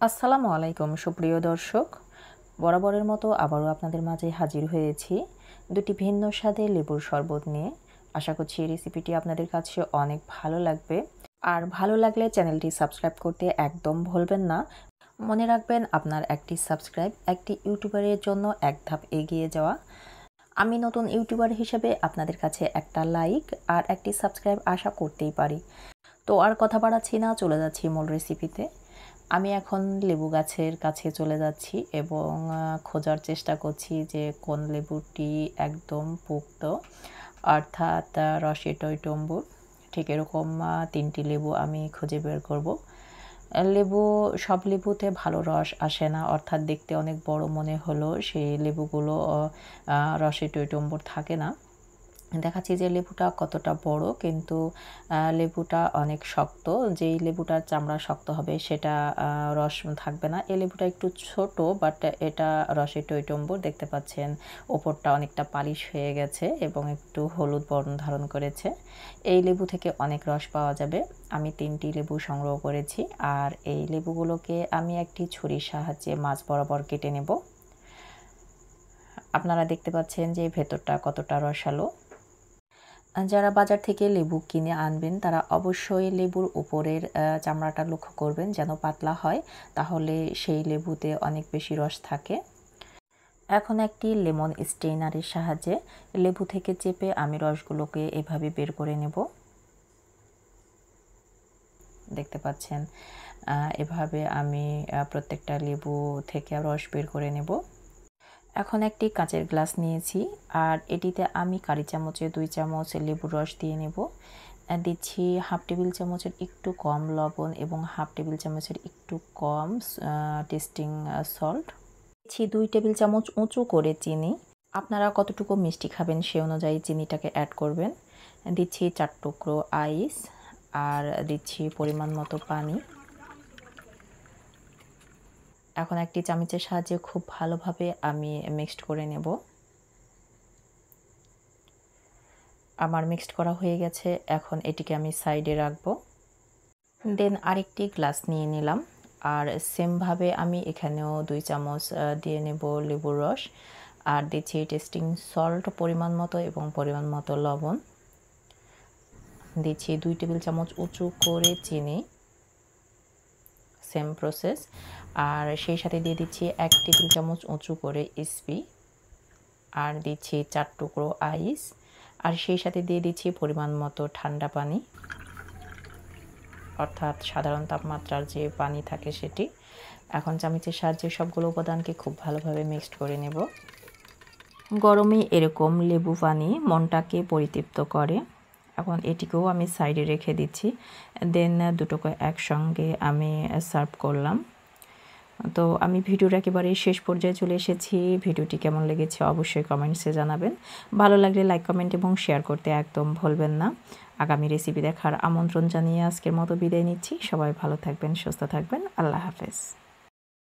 আসসালামু আলাইকুম সুপ্রিয় দর্শক, বরাবরের মতো আবারও আপনাদের মাঝে হাজির হয়েছি দুটি ভিন্ন স্বাদে লেবুর শরবত নিয়ে। আশা করছি এই রেসিপিটি আপনাদের কাছে অনেক ভালো লাগবে। আর ভালো লাগলে চ্যানেলটি সাবস্ক্রাইব করতে একদম ভুলবেন না। মনে রাখবেন, আপনার একটি সাবস্ক্রাইব একটি ইউটিউবারের জন্য এক ধাপ এগিয়ে যাওয়া। আমি নতুন ইউটিউবার হিসেবে আপনাদের কাছে একটা লাইক আর একটি সাবস্ক্রাইব আশা করতেই পারি। তো আর কথা বাড়াচ্ছি না, চলে যাচ্ছি মূল রেসিপিতে। আমি এখন লেবু গাছের কাছে চলে যাচ্ছি এবং খোঁজার চেষ্টা করছি যে কোন লেবুটি একদম পুক্ত, অর্থাৎ রসে টইটম্বুর। ঠিক এরকম 3টি লেবু আমি খুঁজে বের করব। লেবু সব লেবুতে ভালো রস আসে না, অর্থাৎ দেখতে অনেক বড় মনে হলো সেই লেবুগুলো রসে টইটম্বুর থাকে না। দেখাচ্ছি যে লেবুটা কতটা বড়, কিন্তু লেবুটা অনেক শক্ত। যেই লেবুটার চামড়া শক্ত হবে সেটা রস থাকবে না। এই লেবুটা একটু ছোট, বাট এটা রসে টইটম্বুর। দেখতে পাচ্ছেন ওপরটা অনেকটা পালিশ হয়ে গেছে এবং একটু হলুদ বর্ণ ধারণ করেছে। এই লেবু থেকে অনেক রস পাওয়া যাবে। আমি 3টি লেবু সংগ্রহ করেছি, আর এই লেবুগুলোকে আমি একটি ছুরির সাহায্যে মাঝ বরাবর কেটে নেব। আপনারা দেখতে পাচ্ছেন যে ভেতরটা কতটা রসালো। যারা বাজার থেকে লেবু কিনে আনবেন তারা অবশ্যই লেবুর উপরের চামড়াটা লক্ষ্য করবেন যেন পাতলা হয়, তাহলে সেই লেবুতে অনেক বেশি রস থাকে। এখন একটি লেমন স্ট্রেনারের সাহায্যে লেবু থেকে চেপে আমি রসগুলোকে এভাবে বের করে নেব। দেখতে পাচ্ছেন এভাবে আমি প্রত্যেকটা লেবু থেকে রস বের করে নেব। এখন একটি কাঁচের গ্লাস নিয়েছি, আর এটিতে আমি কারি চামচে 2 চামচ লেবুর রস দিয়ে নেব। দিচ্ছি হাফ টেবিল চামচের একটু কম লবণ এবং হাফ টেবিল চামচের একটু কম টেস্টিং সল্ট। দিচ্ছি 2 টেবিল চামচ উঁচু করে চিনি। আপনারা কতটুকু মিষ্টি খাবেন সে অনুযায়ী চিনিটাকে অ্যাড করবেন। দিচ্ছি 4 টুকরো আইস, আর দিচ্ছি পরিমাণ মতো পানি। এখন একটি চামচের সাহায্যে খুব ভালোভাবে আমি মিক্সড করে নেব। আমার মিক্সড করা হয়ে গেছে, এখন এটিকে আমি সাইডে রাখবো। দেন আরেকটি গ্লাস নিয়ে নিলাম, আর সেমভাবে আমি এখানেও 2 চামচ দিয়ে নেব লেবুর রস, আর দিচ্ছি টেস্টিং সল্ট পরিমাণ মতো এবং পরিমাণ মতো লবণ। দিচ্ছি 2 টেবিল চামচ উঁচু করে চিনি, সেম প্রসেস। আর সেই সাথে দিয়ে দিচ্ছি 1 টেবিল চামচ উঁচু করে ইসপি, আর দিচ্ছি 4 টুকরো আইস, আর সেই সাথে দিয়ে দিচ্ছি পরিমাণ মতো ঠান্ডা পানি, অর্থাৎ সাধারণ তাপমাত্রার যে পানি থাকে সেটি। এখন চামচের সাহায্যে সবগুলো উপাদানকে খুব ভালোভাবে মিক্সড করে নেব। গরমে এরকম লেবু পানি মনটাকে পরিতৃপ্ত করে। এখন এটিকেও আমি সাইডে রেখে দিচ্ছি। দেন দুটোকে একসঙ্গে আমি সার্ভ করলাম। তো আমি ভিডিওর একেবারে শেষ পর্যায়ে চলে এসেছি। ভিডিওটি কেমন লেগেছে অবশ্যই কমেন্টসে জানাবেন। ভালো লাগলে লাইক, কমেন্ট এবং শেয়ার করতে একদম ভুলবেন না। আগামী রেসিপি দেখার আমন্ত্রণ জানিয়ে আজকের মতো বিদায় নিচ্ছি। সবাই ভালো থাকবেন, সুস্থ থাকবেন। আল্লাহ হাফেজ।